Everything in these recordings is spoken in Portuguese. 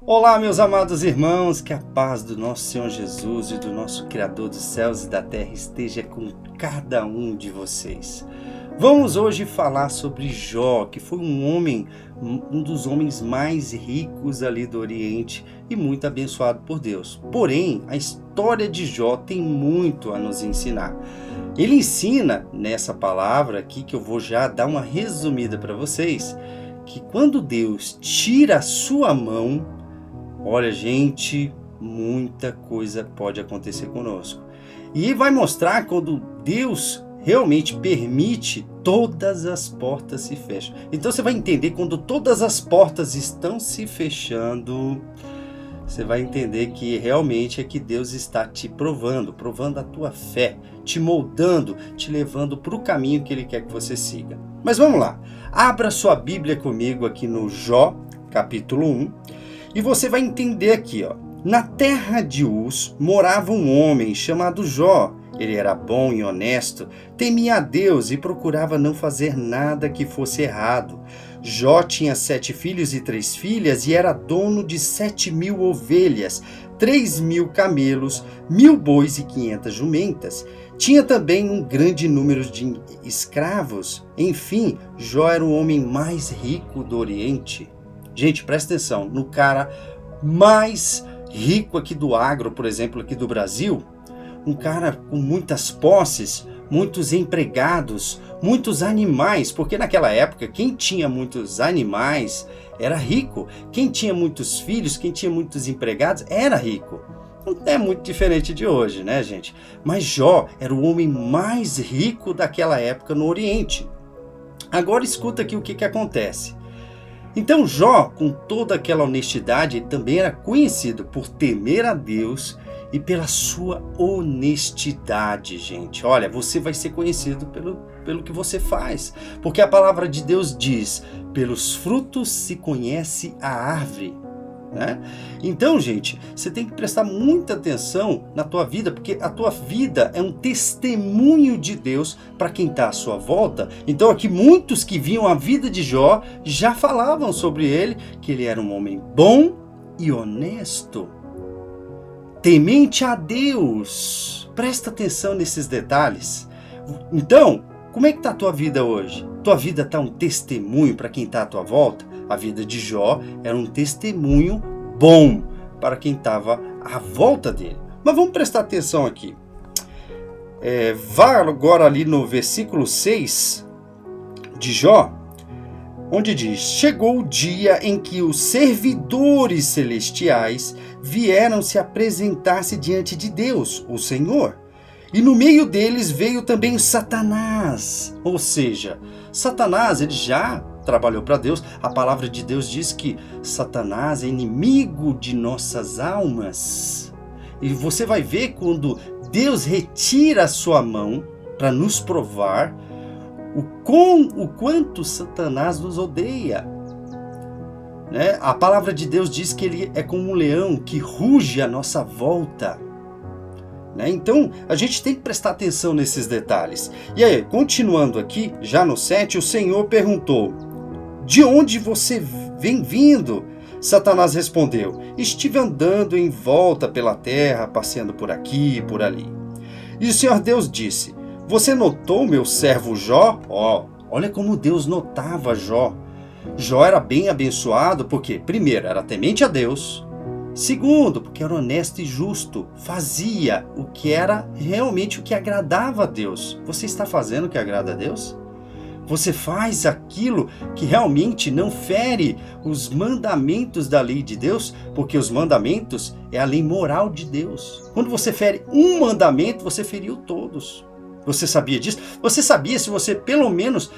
Olá, meus amados irmãos, que a paz do nosso Senhor Jesus e do nosso Criador dos céus e da terra esteja com cada um de vocês. Vamos hoje falar sobre Jó, que foi um dos homens mais ricos ali do Oriente e muito abençoado por Deus. Porém, a história de Jó tem muito a nos ensinar. Ele ensina nessa palavra aqui, que eu vou já dar uma resumida para vocês, que quando Deus tira a sua mão, olha, gente, muita coisa pode acontecer conosco. E vai mostrar quando Deus realmente permite, todas as portas se fecham. Então você vai entender quando todas as portas estão se fechando, você vai entender que realmente é que Deus está te provando a tua fé, te moldando, te levando para o caminho que Ele quer que você siga. Mas vamos lá, abra sua Bíblia comigo aqui no Jó, capítulo 1. E você vai entender aqui, ó. Na terra de Uz morava um homem chamado Jó. Ele era bom e honesto, temia a Deus e procurava não fazer nada que fosse errado. Jó tinha 7 filhos e 3 filhas e era dono de 7.000 ovelhas, 3.000 camelos, 1.000 bois e 500 jumentas. Tinha também um grande número de escravos. Enfim, Jó era o homem mais rico do Oriente. Gente, presta atenção, no cara mais rico aqui do agro, por exemplo, aqui do Brasil, um cara com muitas posses, muitos empregados, muitos animais, porque naquela época quem tinha muitos animais era rico, quem tinha muitos filhos, quem tinha muitos empregados era rico. Não é muito diferente de hoje, né, gente? Mas Jó era o homem mais rico daquela época no Oriente. Agora escuta aqui o que acontece. Então Jó, com toda aquela honestidade, também era conhecido por temer a Deus e pela sua honestidade, gente. Olha, você vai ser conhecido pelo que você faz, porque a palavra de Deus diz, pelos frutos se conhece a árvore. Né? Então, gente, você tem que prestar muita atenção na tua vida, porque a tua vida é um testemunho de Deus para quem está à sua volta. Então aqui muitos que viam a vida de Jó já falavam sobre ele, que ele era um homem bom e honesto, temente a Deus. Presta atenção nesses detalhes. Então, como é que está a tua vida hoje? Tua vida está um testemunho para quem está à tua volta? A vida de Jó era um testemunho bom para quem estava à volta dele. Mas vamos prestar atenção aqui. Vá agora ali no versículo 6 de Jó, onde diz: chegou o dia em que os servidores celestiais vieram se apresentar-se diante de Deus, o Senhor. E no meio deles veio também Satanás. Ou seja, Satanás, ele já trabalhou para Deus. A palavra de Deus diz que Satanás é inimigo de nossas almas. E você vai ver quando Deus retira a sua mão para nos provar o quanto Satanás nos odeia. Né? A palavra de Deus diz que ele é como um leão que ruge à nossa volta. Né? Então, a gente tem que prestar atenção nesses detalhes. E aí, continuando aqui, já no 7, o Senhor perguntou: de onde você vem vindo? Satanás respondeu: estive andando em volta pela terra, passeando por aqui e por ali. E o Senhor Deus disse: você notou meu servo Jó? Olha como Deus notava Jó. Jó era bem abençoado porque, primeiro, era temente a Deus. Segundo, porque era honesto e justo, fazia o que era realmente o que agradava a Deus. Você está fazendo o que agrada a Deus? Você faz aquilo que realmente não fere os mandamentos da lei de Deus? Porque os mandamentos é a lei moral de Deus. Quando você fere um mandamento, você feriu todos. Você sabia disso? Você sabia, se você pelo menos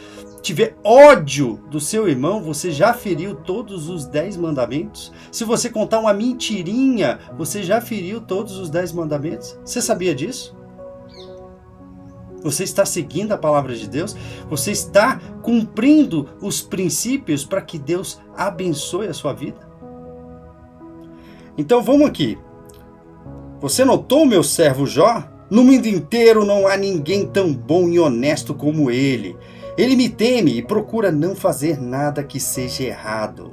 tiver ódio do seu irmão, você já feriu todos os 10 mandamentos? Se você contar uma mentirinha, você já feriu todos os 10 mandamentos? Você sabia disso? Você está seguindo a palavra de Deus? Você está cumprindo os princípios para que Deus abençoe a sua vida? Então vamos aqui. Você notou o meu servo Jó? No mundo inteiro não há ninguém tão bom e honesto como ele. Ele me teme e procura não fazer nada que seja errado.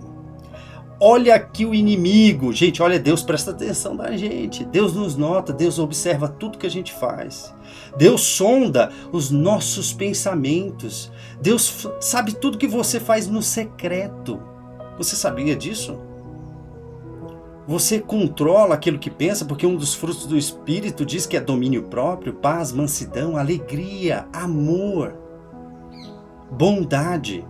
olha aqui o inimigo. Gente, olha, Deus presta atenção na gente. Deus nos nota, Deus observa tudo que a gente faz. Deus sonda os nossos pensamentos. Deus sabe tudo que você faz no secreto. Você sabia disso? Você controla aquilo que pensa, porque um dos frutos do Espírito diz que é domínio próprio, paz, mansidão, alegria, amor, bondade,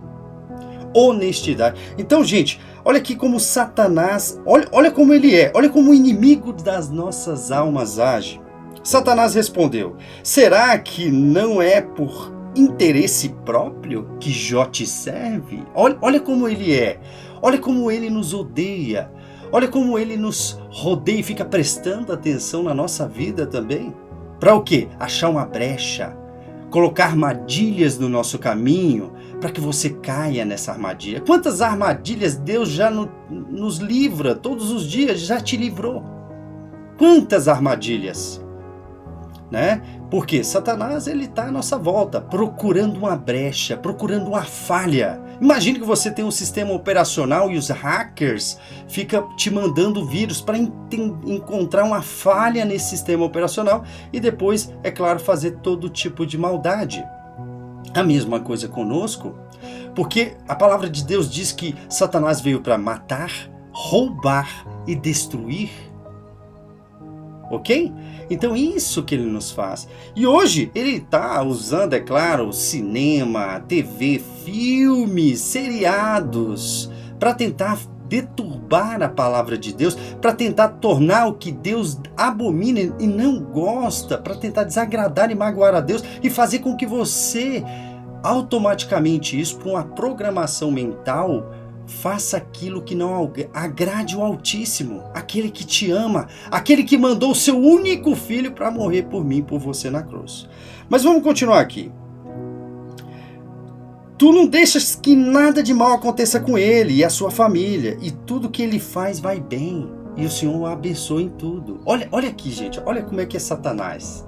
honestidade. Então, gente, olha aqui como Satanás, olha como ele é, olha como o inimigo das nossas almas age. Satanás respondeu: será que não é por interesse próprio que Jó te serve? Olha como ele é, olha como ele nos odeia. Olha como ele nos rodeia e fica prestando atenção na nossa vida também. Para o quê? Achar uma brecha, colocar armadilhas no nosso caminho, para que você caia nessa armadilha. Quantas armadilhas Deus já nos livra, todos os dias já te livrou. Quantas armadilhas, né? Porque Satanás, ele está à nossa volta, procurando uma brecha, procurando uma falha. Imagine que você tem um sistema operacional e os hackers ficam te mandando vírus para encontrar uma falha nesse sistema operacional e depois, é claro, fazer todo tipo de maldade. A mesma coisa conosco, porque a palavra de Deus diz que Satanás veio para matar, roubar e destruir. Ok? Então isso que ele nos faz. E hoje ele está usando, é claro, cinema, TV, filmes, seriados, para tentar deturbar a palavra de Deus, para tentar tornar o que Deus abomina e não gosta, para tentar desagradar e magoar a Deus e fazer com que você, automaticamente isso, por uma programação mental, faça aquilo que não agrade o Altíssimo, aquele que te ama, aquele que mandou o seu único filho para morrer por mim, por você na cruz. Mas vamos continuar aqui. Tu não deixas que nada de mal aconteça com ele e a sua família, e tudo que ele faz vai bem, e o Senhor o abençoa em tudo. Olha aqui, gente, olha como é que é Satanás.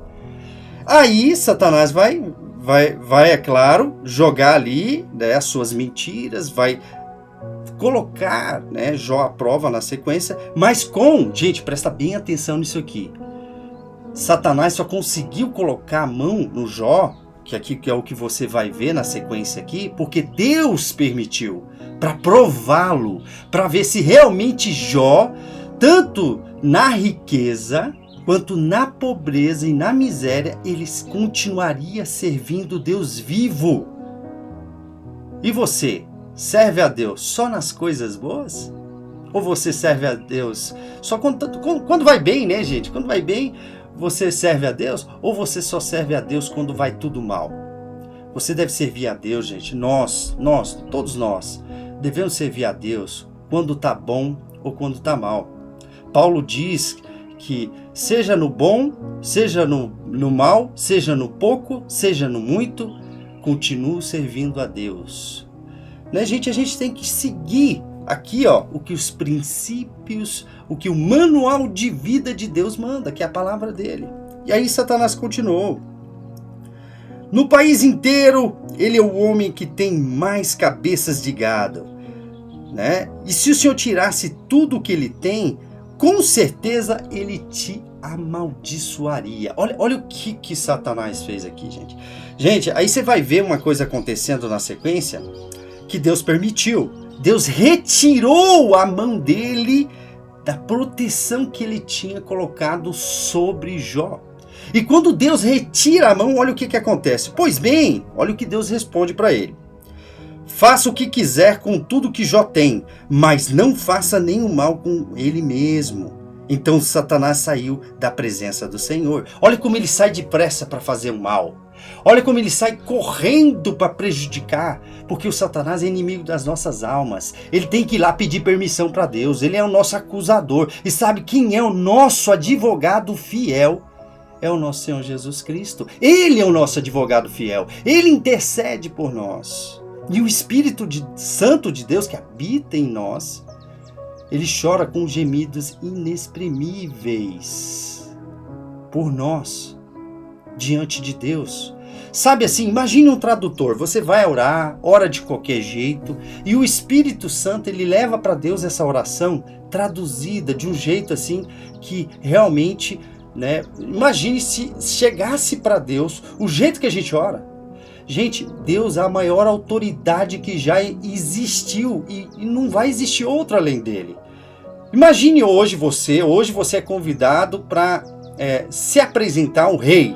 Aí Satanás vai, é claro, jogar ali, né, as suas mentiras, vai colocar, né, Jó à prova na sequência, mas gente, presta bem atenção nisso aqui. Satanás só conseguiu colocar a mão no Jó, que é o que você vai ver na sequência aqui, porque Deus permitiu, para prová-lo, para ver se realmente Jó, tanto na riqueza, quanto na pobreza e na miséria, ele continuaria servindo Deus vivo. E você? Serve a Deus só nas coisas boas? Ou você serve a Deus só quando vai bem, né, gente? Quando vai bem, você serve a Deus? Ou você só serve a Deus quando vai tudo mal? Você deve servir a Deus, gente. Todos nós, devemos servir a Deus quando está bom ou quando está mal. Paulo diz que seja no bom, seja no mal, seja no pouco, seja no muito, continuo servindo a Deus. Né, gente? A gente tem que seguir aqui, ó, o que os princípios, o que o manual de vida de Deus manda, que é a palavra dele. E aí Satanás continuou. No país inteiro, ele é o homem que tem mais cabeças de gado, né? E se o Senhor tirasse tudo o que ele tem, com certeza ele te amaldiçoaria. Olha o que Satanás fez aqui, gente. Gente, aí você vai ver uma coisa acontecendo na sequência, que Deus permitiu. Deus retirou a mão dele da proteção que ele tinha colocado sobre Jó. E quando Deus retira a mão, olha o que acontece. Pois bem, olha o que Deus responde para ele. Faça o que quiser com tudo que Jó tem, mas não faça nenhum mal com ele mesmo. Então Satanás saiu da presença do Senhor. Olha como ele sai depressa para fazer o mal. Olha como ele sai correndo para prejudicar, porque o Satanás é inimigo das nossas almas. Ele tem que ir lá pedir permissão para Deus. Ele é o nosso acusador. E sabe quem é o nosso advogado fiel? É o nosso Senhor Jesus Cristo. Ele é o nosso advogado fiel. Ele intercede por nós. E o Espírito Santo de Deus que habita em nós, ele chora com gemidos inexprimíveis por nós, diante de Deus. Sabe assim, imagine um tradutor, você vai orar, ora de qualquer jeito, e o Espírito Santo, ele leva para Deus essa oração traduzida de um jeito assim, que realmente, né, imagine se chegasse para Deus o jeito que a gente ora. Gente, Deus é a maior autoridade que já existiu e não vai existir outra além dele. Imagine hoje você é convidado para se apresentar um rei.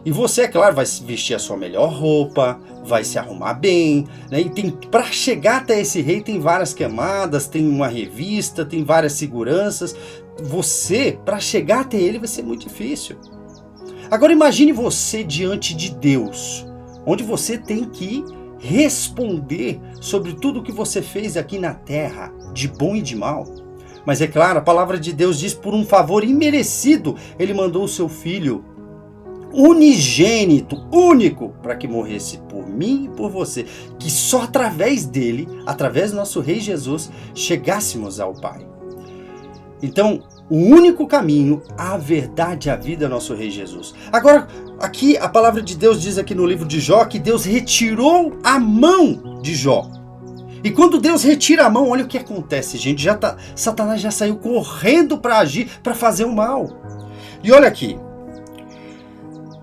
E você, é claro, vai vestir a sua melhor roupa, vai se arrumar bem, né? E para chegar até esse rei tem várias camadas, tem uma revista, tem várias seguranças. Você, para chegar até ele, vai ser muito difícil. Agora imagine você diante de Deus, onde você tem que responder sobre tudo o que você fez aqui na terra, de bom e de mal. Mas é claro, a palavra de Deus diz, por um favor imerecido, ele mandou o seu filho unigênito, único, para que morresse por mim e por você, que só através dele, através do nosso Rei Jesus, chegássemos ao Pai. Então, o único caminho, a verdade e a vida é nosso Rei Jesus. Agora, aqui a palavra de Deus diz aqui no livro de Jó que Deus retirou a mão de Jó. E quando Deus retira a mão, olha o que acontece, gente. Satanás já saiu correndo para agir, para fazer o mal. E olha aqui.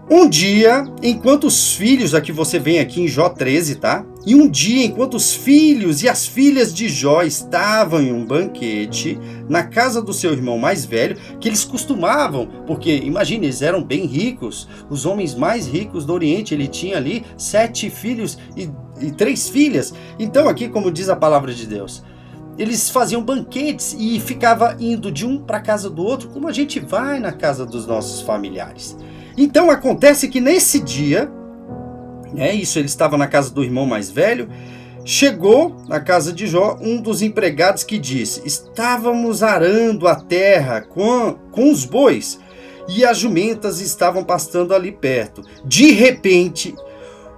Um dia, enquanto os filhos, aqui você vem aqui em Jó 13, tá? E um dia, enquanto os filhos e as filhas de Jó estavam em um banquete na casa do seu irmão mais velho, que eles costumavam, porque imagine, eles eram bem ricos, os homens mais ricos do Oriente, ele tinha ali 7 filhos e 3 filhas. Então aqui, como diz a palavra de Deus, eles faziam banquetes e ficava indo de um para a casa do outro, como a gente vai na casa dos nossos familiares. Então acontece que nesse dia, ele estava na casa do irmão mais velho, chegou na casa de Jó um dos empregados que disse: estávamos arando a terra com os bois e as jumentas estavam pastando ali perto. De repente,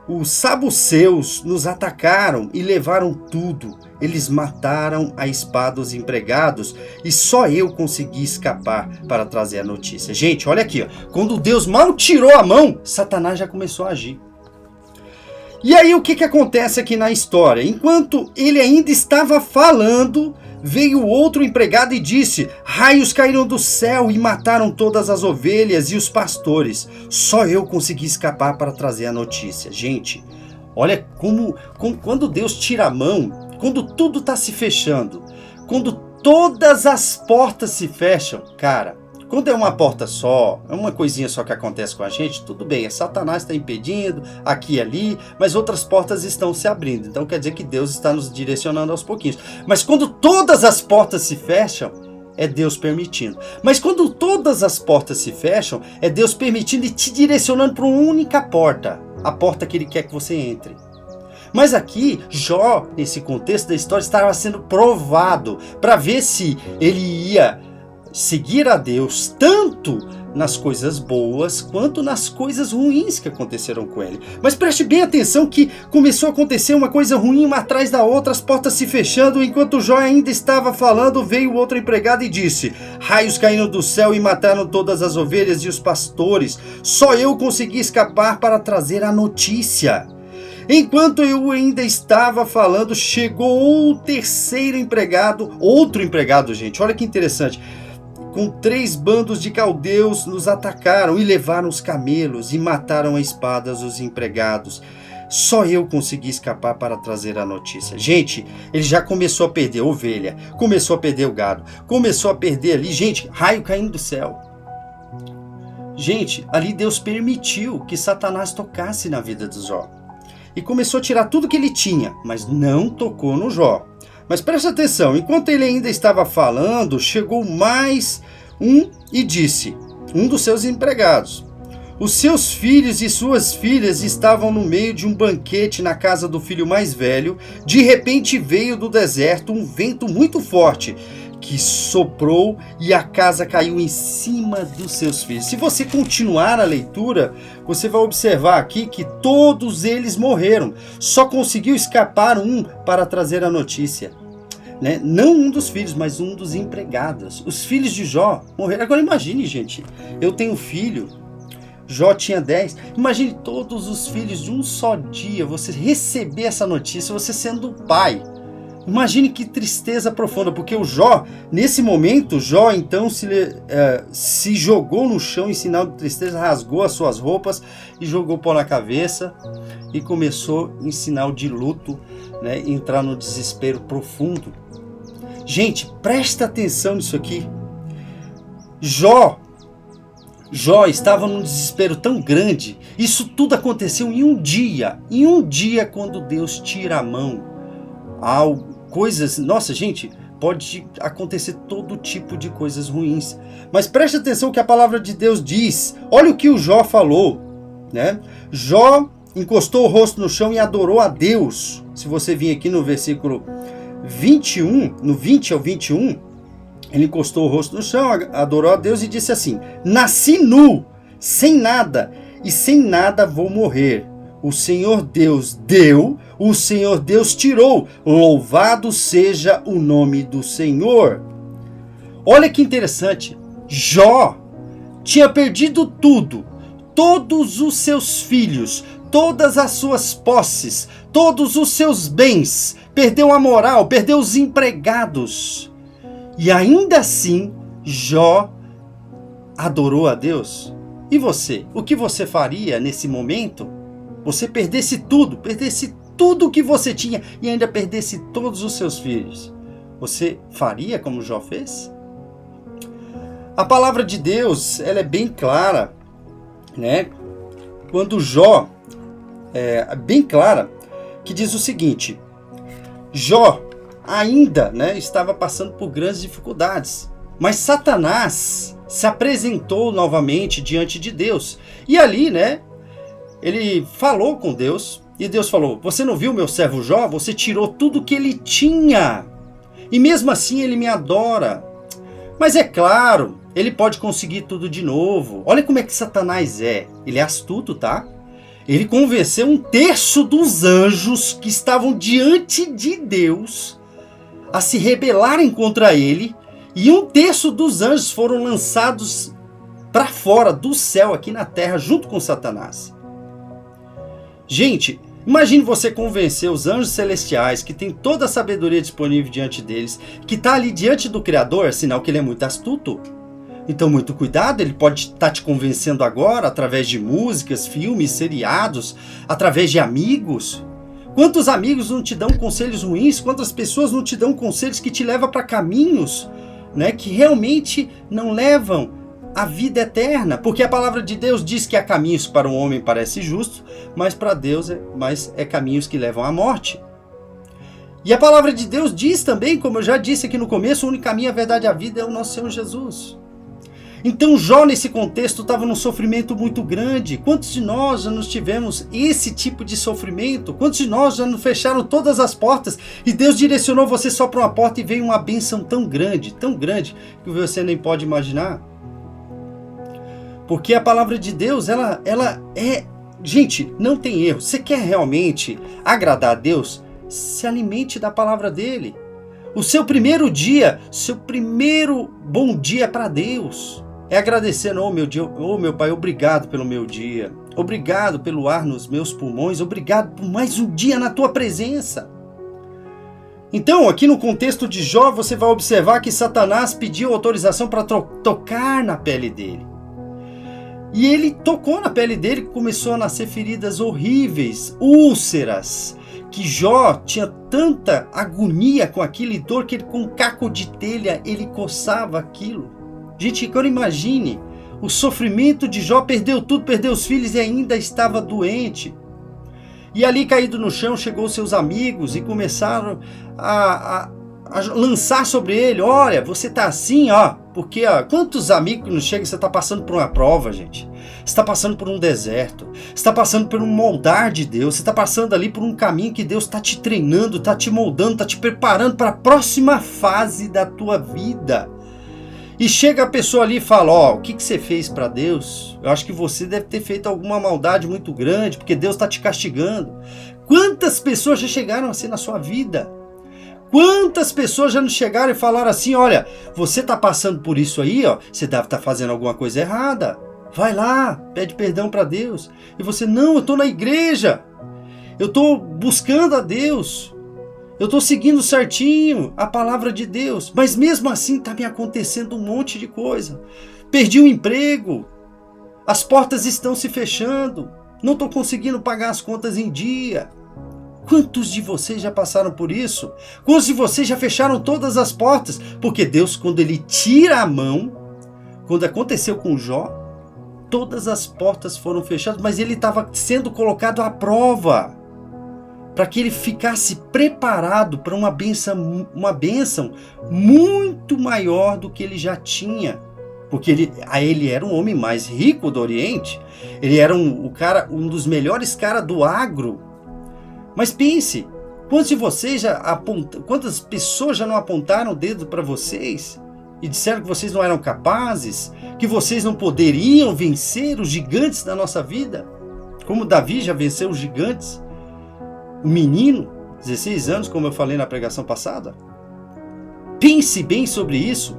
os sabuceus nos atacaram e levaram tudo. Eles mataram a espada os empregados e só eu consegui escapar para trazer a notícia. Gente, olha aqui, ó. Quando Deus mal tirou a mão, Satanás já começou a agir. E aí o que acontece aqui na história? Enquanto ele ainda estava falando, veio outro empregado e disse: raios caíram do céu e mataram todas as ovelhas e os pastores. Só eu consegui escapar para trazer a notícia. Gente, olha como quando Deus tira a mão, quando tudo está se fechando, quando todas as portas se fecham, cara, quando é uma porta só, é uma coisinha só que acontece com a gente, tudo bem, é Satanás está impedindo, aqui e ali, mas outras portas estão se abrindo, então quer dizer que Deus está nos direcionando aos pouquinhos. Mas quando todas as portas se fecham, é Deus permitindo. Mas quando todas as portas se fecham, é Deus permitindo e te direcionando para uma única porta, a porta que Ele quer que você entre. Mas aqui, Jó, nesse contexto da história, estava sendo provado para ver se ele ia seguir a Deus tanto nas coisas boas quanto nas coisas ruins que aconteceram com ele. Mas preste bem atenção que começou a acontecer uma coisa ruim uma atrás da outra, as portas se fechando. Enquanto Jó ainda estava falando, veio outro empregado e disse: raios caíram do céu e mataram todas as ovelhas e os pastores. Só eu consegui escapar para trazer a notícia. Enquanto eu ainda estava falando, chegou o terceiro empregado, outro empregado, gente, olha que interessante. Com 3 bandos de caldeus nos atacaram e levaram os camelos e mataram a espadas os empregados. Só eu consegui escapar para trazer a notícia. Gente, ele já começou a perder ovelha, começou a perder o gado, começou a perder ali, gente, raio caindo do céu. Gente, ali Deus permitiu que Satanás tocasse na vida de Jó. E começou a tirar tudo que ele tinha, mas não tocou no Jó. Mas presta atenção, enquanto ele ainda estava falando, chegou mais um e disse, um dos seus empregados: os seus filhos e suas filhas estavam no meio de um banquete na casa do filho mais velho. De repente veio do deserto um vento muito forte que soprou e a casa caiu em cima dos seus filhos. Se você continuar a leitura, você vai observar aqui que todos eles morreram. Só conseguiu escapar um para trazer a notícia. Não um dos filhos, mas um dos empregados. Os filhos de Jó morreram. Agora imagine, gente, eu tenho um filho, Jó tinha 10. Imagine todos os filhos de um só dia, você receber essa notícia, você sendo pai. Imagine que tristeza profunda, porque o Jó, nesse momento, Jó então se jogou no chão em sinal de tristeza, rasgou as suas roupas e jogou pó na cabeça e começou em sinal de luto, né, entrar no desespero profundo. Gente, presta atenção nisso aqui. Jó estava num desespero tão grande. Isso tudo aconteceu em um dia. Em um dia, quando Deus tira a mão. Nossa, gente, pode acontecer todo tipo de coisas ruins. Mas preste atenção que a palavra de Deus diz. Olha o que o Jó falou, né? Jó encostou o rosto no chão e adorou a Deus. Se você vir aqui no versículo 21, no 20 ao 21, ele encostou o rosto no chão, adorou a Deus e disse assim: nasci nu, sem nada, e sem nada vou morrer. O Senhor Deus deu, o Senhor Deus tirou. Louvado seja o nome do Senhor. Olha que interessante. Jó tinha perdido tudo. Todos os seus filhos, todas as suas posses, todos os seus bens. Perdeu a moral, perdeu os empregados. E ainda assim, Jó adorou a Deus. E você? O que você faria nesse momento? Você perdesse tudo que você tinha e ainda perdesse todos os seus filhos. Você faria como Jó fez? A palavra de Deus, ela é bem clara, né? Quando Jó é bem clara, que diz o seguinte: Jó ainda, né, estava passando por grandes dificuldades, mas Satanás se apresentou novamente diante de Deus. E ali, né, ele falou com Deus, e Deus falou: você não viu meu servo Jó? Você tirou tudo que ele tinha, e mesmo assim ele me adora. Mas é claro, ele pode conseguir tudo de novo. Olha como é que Satanás é. Ele é astuto, tá? Ele convenceu 1/3 dos anjos que estavam diante de Deus a se rebelarem contra ele, e 1/3 dos anjos foram lançados para fora do céu aqui na terra junto com Satanás. Gente, imagine você convencer os anjos celestiais, que tem toda a sabedoria disponível diante deles, que está ali diante do Criador, sinal que ele é muito astuto. Então, muito cuidado, ele pode estar te convencendo agora através de músicas, filmes, seriados, através de amigos. Quantos amigos não te dão conselhos ruins? Quantas pessoas não te dão conselhos que te levam para caminhos, né, que realmente não levam a vida eterna? Porque a palavra de Deus diz que há caminhos que para o homem parece justo, mas para Deus é caminhos que levam à morte. E a palavra de Deus diz também, como eu já disse aqui no começo, o único caminho, a verdade e a vida é o nosso Senhor Jesus. Então Jó nesse contexto estava num sofrimento muito grande. Quantos de nós já nos tivemos esse tipo de sofrimento? Quantos de nós já nos fecharam todas as portas e Deus direcionou você só para uma porta e veio uma bênção tão grande que você nem pode imaginar? Porque a palavra de Deus, ela é... Gente, não tem erro. Você quer realmente agradar a Deus? Se alimente da palavra dele. O seu primeiro dia, seu primeiro bom dia é para Deus. É agradecendo: meu Pai, obrigado pelo meu dia. Obrigado pelo ar nos meus pulmões. Obrigado por mais um dia na tua presença. Então, aqui no contexto de Jó, você vai observar que Satanás pediu autorização para tocar na pele dele. E ele tocou na pele dele, começou a nascer feridas horríveis, úlceras, que Jó tinha tanta agonia com aquilo e dor que ele, com um caco de telha, ele coçava aquilo. Gente, agora imagine o sofrimento de Jó. Perdeu tudo, perdeu os filhos e ainda estava doente. E ali, caído no chão, chegou seus amigos e começaram a lançar sobre ele: olha, você está assim, ó, porque quantos amigos nos chegam? Você está passando por uma prova, gente. Você está passando por um deserto. Você está passando por um moldar de Deus. Você está passando ali por um caminho que Deus está te treinando, está te moldando, está te preparando para a próxima fase da tua vida. E chega a pessoa ali e fala: ó, o que você fez para Deus? Eu acho que você deve ter feito alguma maldade muito grande, porque Deus está te castigando. Quantas pessoas já chegaram assim na sua vida? Quantas pessoas já nos chegaram e falaram assim: olha, você está passando por isso aí, ó, você deve estar fazendo alguma coisa errada. Vai lá, pede perdão para Deus. E você, não, eu estou na igreja. Eu estou buscando a Deus. Eu estou seguindo certinho a palavra de Deus. Mas mesmo assim está me acontecendo um monte de coisa. Perdi o emprego. As portas estão se fechando. Não estou conseguindo pagar as contas em dia. Quantos de vocês já passaram por isso? Quantos de vocês já fecharam todas as portas? Porque Deus, quando Ele tira a mão, quando aconteceu com Jó, todas as portas foram fechadas, mas ele estava sendo colocado à prova, para que ele ficasse preparado para uma bênção muito maior do que ele já tinha. Porque ele era um homem mais rico do Oriente, ele era um dos melhores caras do agro. Mas pense, quantas pessoas já não apontaram o dedo para vocês e disseram que vocês não eram capazes, que vocês não poderiam vencer os gigantes da nossa vida? Como Davi já venceu os gigantes. O menino, 16 anos, como eu falei na pregação passada. Pense bem sobre isso.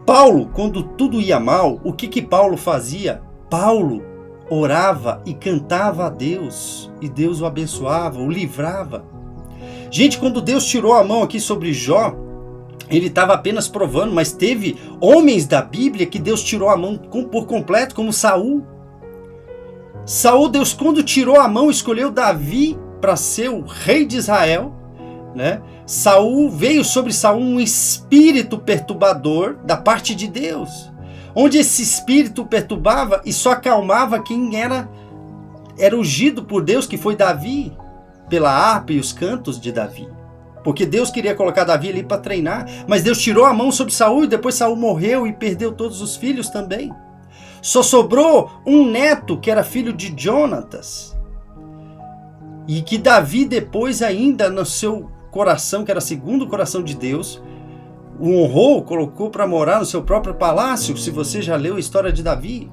Paulo, quando tudo ia mal, o que Paulo fazia? Paulo orava e cantava a Deus, e Deus o abençoava, o livrava. Gente, quando Deus tirou a mão aqui sobre Jó, ele estava apenas provando, mas teve homens da Bíblia que Deus tirou a mão por completo, como Saul. Deus, quando tirou a mão, escolheu Davi para ser o rei de Israel, né? Veio sobre Saul um espírito perturbador da parte de Deus, onde esse espírito perturbava e só acalmava quem era ungido por Deus, que foi Davi, pela harpa e os cantos de Davi. Porque Deus queria colocar Davi ali para treinar, mas Deus tirou a mão sobre Saul e depois Saul morreu e perdeu todos os filhos também. Só sobrou um neto que era filho de Jonatas. E que Davi depois ainda no seu coração, que era segundo o coração de Deus, o honrou, colocou para morar no seu próprio palácio, se você já leu a história de Davi.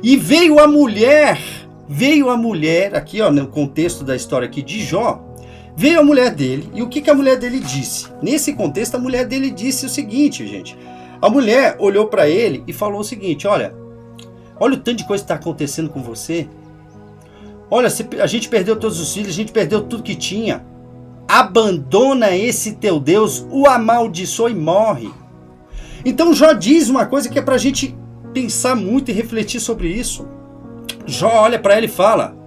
E veio a mulher, aqui ó, no contexto da história aqui de Jó, veio a mulher dele, e o que a mulher dele disse? Nesse contexto, a mulher dele disse o seguinte, gente. A mulher olhou para ele e falou o seguinte, olha o tanto de coisa que está acontecendo com você. Olha, a gente perdeu todos os filhos, a gente perdeu tudo que tinha. Abandona esse teu Deus, o amaldiçoa e morre. Então Jó diz uma coisa que é para a gente pensar muito e refletir sobre isso. Jó olha para ela e fala,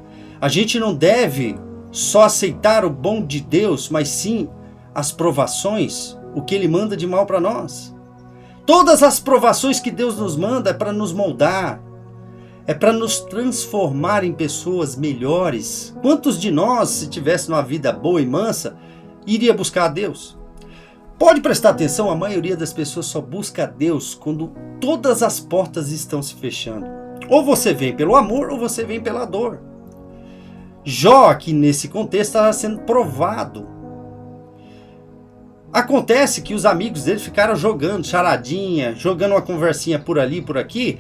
a gente não deve só aceitar o bom de Deus, mas sim as provações, o que Ele manda de mal para nós. Todas as provações que Deus nos manda é para nos moldar, é para nos transformar em pessoas melhores. Quantos de nós, se tivesse uma vida boa e mansa, iria buscar a Deus? Pode prestar atenção, a maioria das pessoas só busca a Deus quando todas as portas estão se fechando. Ou você vem pelo amor, ou você vem pela dor. Jó, aqui nesse contexto, estava sendo provado. Acontece que os amigos dele ficaram jogando charadinha, jogando uma conversinha por ali, por aqui,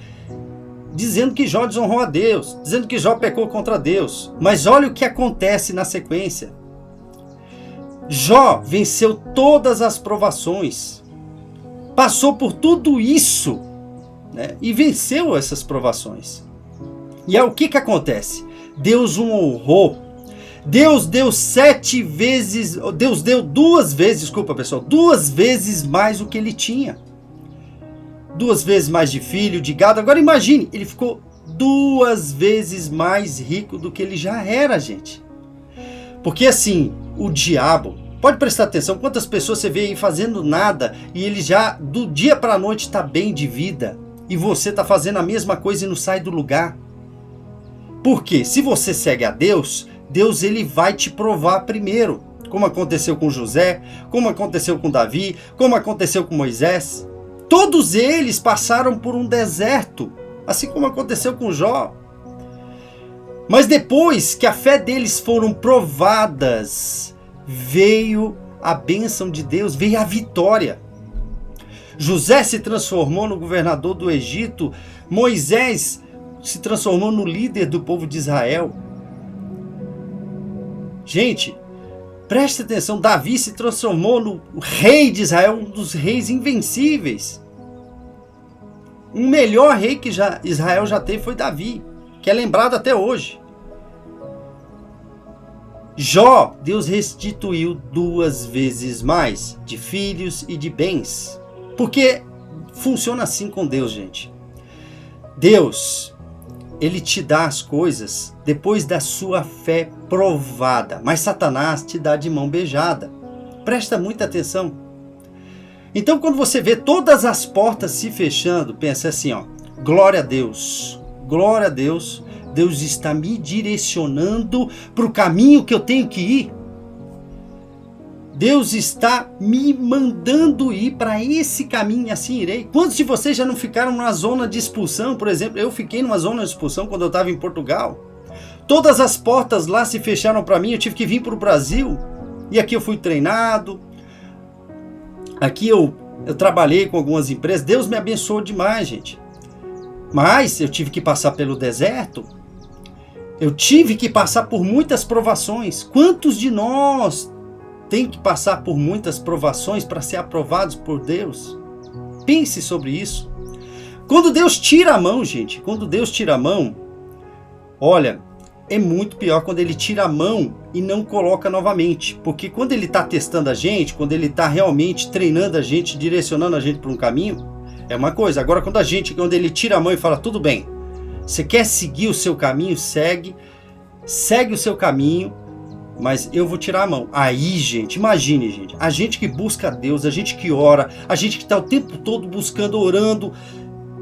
dizendo que Jó desonrou a Deus, dizendo que Jó pecou contra Deus. Mas olha o que acontece na sequência. Jó venceu todas as provações, passou por tudo isso, né, e venceu essas provações. E aí o que acontece? Deus o honrou. Deus deu 7 vezes, Deus deu 2 vezes mais o que ele tinha. 2 vezes mais de filho, de gado. Agora imagine, ele ficou 2 vezes mais rico do que ele já era, gente. Porque assim, o diabo, pode prestar atenção, quantas pessoas você vê aí fazendo nada e ele já do dia para a noite está bem de vida e você está fazendo a mesma coisa e não sai do lugar. Porque se você segue a Deus, Deus ele vai te provar primeiro, como aconteceu com José, como aconteceu com Davi, como aconteceu com Moisés. Todos eles passaram por um deserto, assim como aconteceu com Jó. Mas depois que a fé deles foram provadas, veio a bênção de Deus, veio a vitória. José se transformou no governador do Egito, Moisés se transformou no líder do povo de Israel. Gente, preste atenção, Davi se transformou no rei de Israel, um dos reis invencíveis. Um melhor rei que Israel já teve foi Davi, que é lembrado até hoje. Jó, Deus restituiu 2 vezes mais de filhos e de bens. Porque funciona assim com Deus, gente. Deus, Ele te dá as coisas depois da sua fé provada. Mas Satanás te dá de mão beijada. Presta muita atenção. Então, quando você vê todas as portas se fechando, pensa assim, ó, glória a Deus, glória a Deus, Deus está me direcionando para o caminho que eu tenho que ir. Deus está me mandando ir para esse caminho, assim irei. Quantos de vocês já não ficaram numa zona de expulsão? Por exemplo, eu fiquei numa zona de expulsão quando eu estava em Portugal. Todas as portas lá se fecharam para mim, eu tive que vir para o Brasil. E aqui eu fui treinado. Aqui eu trabalhei com algumas empresas. Deus me abençoou demais, gente. Mas eu tive que passar pelo deserto. Eu tive que passar por muitas provações. Quantos de nós tem que passar por muitas provações para ser aprovados por Deus? Pense sobre isso. Quando Deus tira a mão, gente, quando Deus tira a mão, olha, é muito pior quando Ele tira a mão e não coloca novamente. Porque quando Ele está testando a gente, quando Ele está realmente treinando a gente, direcionando a gente para um caminho, é uma coisa. Agora, quando Ele tira a mão e fala, tudo bem, você quer seguir o seu caminho, segue o seu caminho, mas eu vou tirar a mão. Aí, gente, imagine, gente, a gente que busca a Deus, a gente que ora, a gente que está o tempo todo buscando, orando,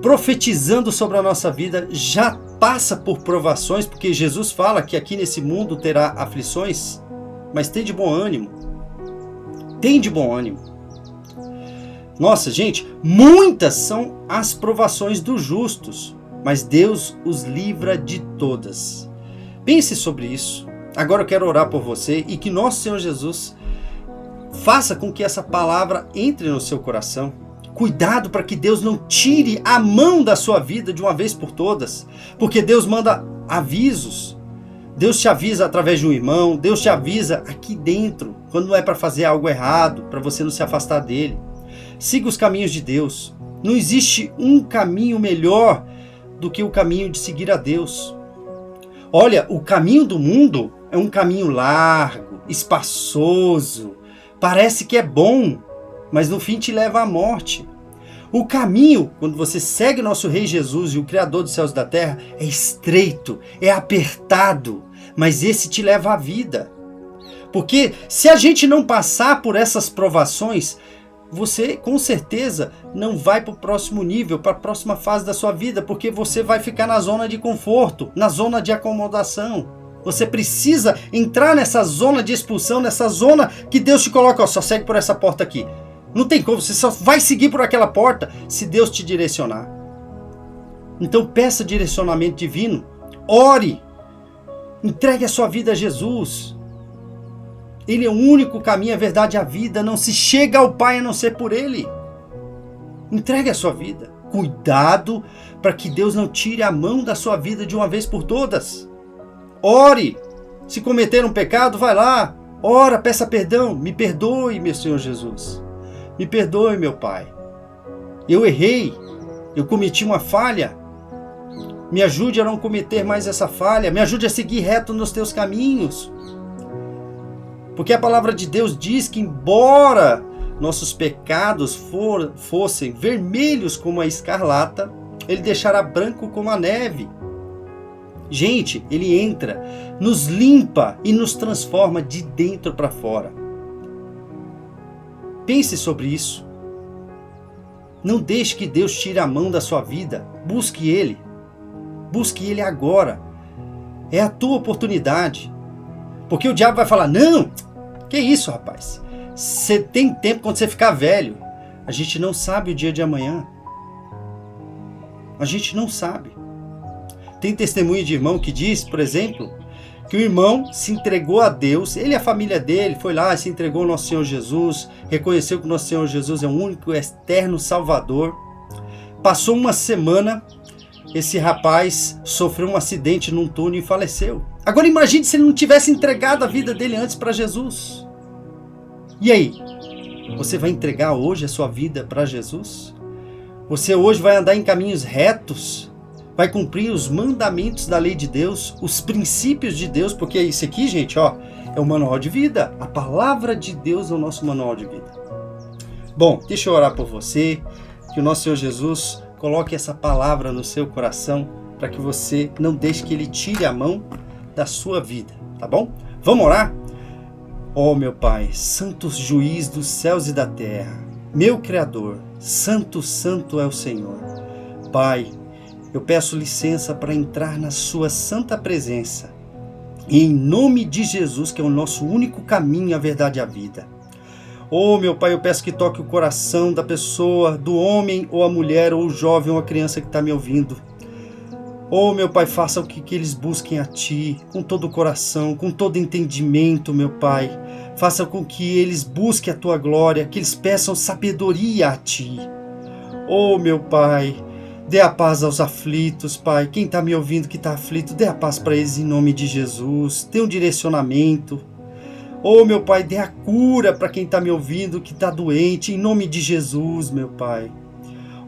profetizando sobre a nossa vida, já passa por provações, porque Jesus fala que aqui nesse mundo terá aflições, mas tem de bom ânimo. Tem de bom ânimo. Nossa, gente, muitas são as provações dos justos, mas Deus os livra de todas. Pense sobre isso. Agora eu quero orar por você e que nosso Senhor Jesus faça com que essa palavra entre no seu coração. Cuidado para que Deus não tire a mão da sua vida de uma vez por todas, porque Deus manda avisos. Deus te avisa através de um irmão, Deus te avisa aqui dentro, quando não é para fazer algo errado, para você não se afastar dele. Siga os caminhos de Deus. Não existe um caminho melhor do que o caminho de seguir a Deus. Olha, o caminho do mundo é um caminho largo, espaçoso, parece que é bom, mas no fim te leva à morte. O caminho, quando você segue nosso Rei Jesus e o Criador dos céus e da terra, é estreito, é apertado, mas esse te leva à vida. Porque se a gente não passar por essas provações, você com certeza não vai para o próximo nível, para a próxima fase da sua vida, porque você vai ficar na zona de conforto, na zona de acomodação. Você precisa entrar nessa zona de expulsão, nessa zona que Deus te coloca, ó, só segue por essa porta aqui. Não tem como, você só vai seguir por aquela porta se Deus te direcionar. Então peça direcionamento divino, ore, entregue a sua vida a Jesus. Ele é o único caminho, a verdade e a vida. Não se chega ao Pai a não ser por Ele. Entregue a sua vida. Cuidado para que Deus não tire a mão da sua vida de uma vez por todas. Ore. Se cometer um pecado, vai lá. Ora, peça perdão. Me perdoe, meu Senhor Jesus. Me perdoe, meu Pai. Eu errei. Eu cometi uma falha. Me ajude a não cometer mais essa falha. Me ajude a seguir reto nos teus caminhos. Porque a palavra de Deus diz que embora nossos pecados fossem vermelhos como a escarlata, Ele deixará branco como a neve. Gente, Ele entra, nos limpa e nos transforma de dentro para fora. Pense sobre isso. Não deixe que Deus tire a mão da sua vida. Busque Ele. Busque Ele agora. É a tua oportunidade. Porque o diabo vai falar, não, que isso, rapaz? Você tem tempo quando você ficar velho. A gente não sabe o dia de amanhã. A gente não sabe. Tem testemunho de irmão que diz, por exemplo, que o irmão se entregou a Deus, ele e a família dele, foi lá, se entregou ao nosso Senhor Jesus, reconheceu que o nosso Senhor Jesus é o único eterno Salvador. Passou uma semana, esse rapaz sofreu um acidente num túnel e faleceu. Agora imagine se ele não tivesse entregado a vida dele antes para Jesus. E aí? Você vai entregar hoje a sua vida para Jesus? Você hoje vai andar em caminhos retos, vai cumprir os mandamentos da lei de Deus, os princípios de Deus, porque isso aqui, gente, ó, é o manual de vida. A palavra de Deus é o nosso manual de vida. Bom, deixa eu orar por você, que o nosso Senhor Jesus coloque essa palavra no seu coração, para que você não deixe que Ele tire a mão da sua vida, tá bom? Vamos orar? Ó meu Pai, santo juiz dos céus e da terra, meu Criador, santo, santo é o Senhor. Pai, eu peço licença para entrar na sua santa presença, e em nome de Jesus, que é o nosso único caminho, a verdade e a vida. Oh, meu Pai, eu peço que toque o coração da pessoa, do homem ou a mulher, ou o jovem ou a criança que está me ouvindo. Oh, meu Pai, faça o que eles busquem a Ti, com todo o coração, com todo entendimento, meu Pai. Faça com que eles busquem a Tua glória, que eles peçam sabedoria a Ti. Oh, meu Pai, dê a paz aos aflitos, Pai. Quem está me ouvindo que está aflito, dê a paz para eles em nome de Jesus. Dê um direcionamento. Oh, meu Pai, dê a cura para quem está me ouvindo que está doente, em nome de Jesus, meu Pai.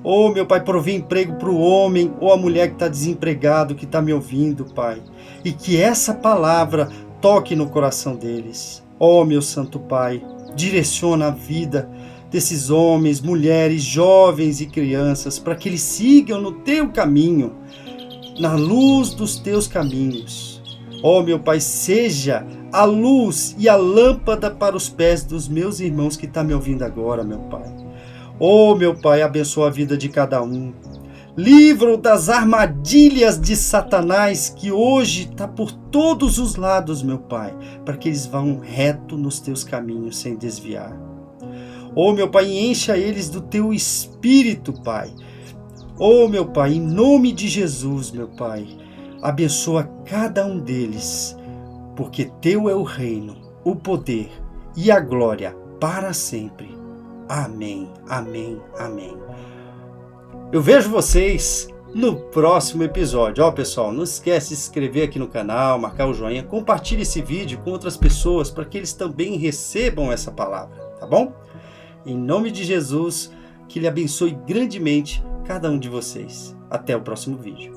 Oh, meu Pai, provê emprego para o homem ou a mulher que está desempregado, que está me ouvindo, Pai. E que essa palavra toque no coração deles. Oh, meu Santo Pai, direciona a vida desses homens, mulheres, jovens e crianças, para que eles sigam no Teu caminho, na luz dos Teus caminhos. Oh, meu Pai, seja a luz e a lâmpada para os pés dos meus irmãos que estão me ouvindo agora, meu Pai. Oh, meu Pai, abençoa a vida de cada um. Livra-o das armadilhas de Satanás que hoje está por todos os lados, meu Pai, para que eles vão reto nos Teus caminhos sem desviar. Oh, meu Pai, encha eles do Teu Espírito, Pai. Oh, meu Pai, em nome de Jesus, meu Pai, abençoa cada um deles, porque Teu é o reino, o poder e a glória para sempre. Amém, amém, amém. Eu vejo vocês no próximo episódio. Ó, pessoal, não esquece de se inscrever aqui no canal, marcar o joinha, compartilhe esse vídeo com outras pessoas para que eles também recebam essa palavra, tá bom? Em nome de Jesus, que Ele abençoe grandemente cada um de vocês. Até o próximo vídeo.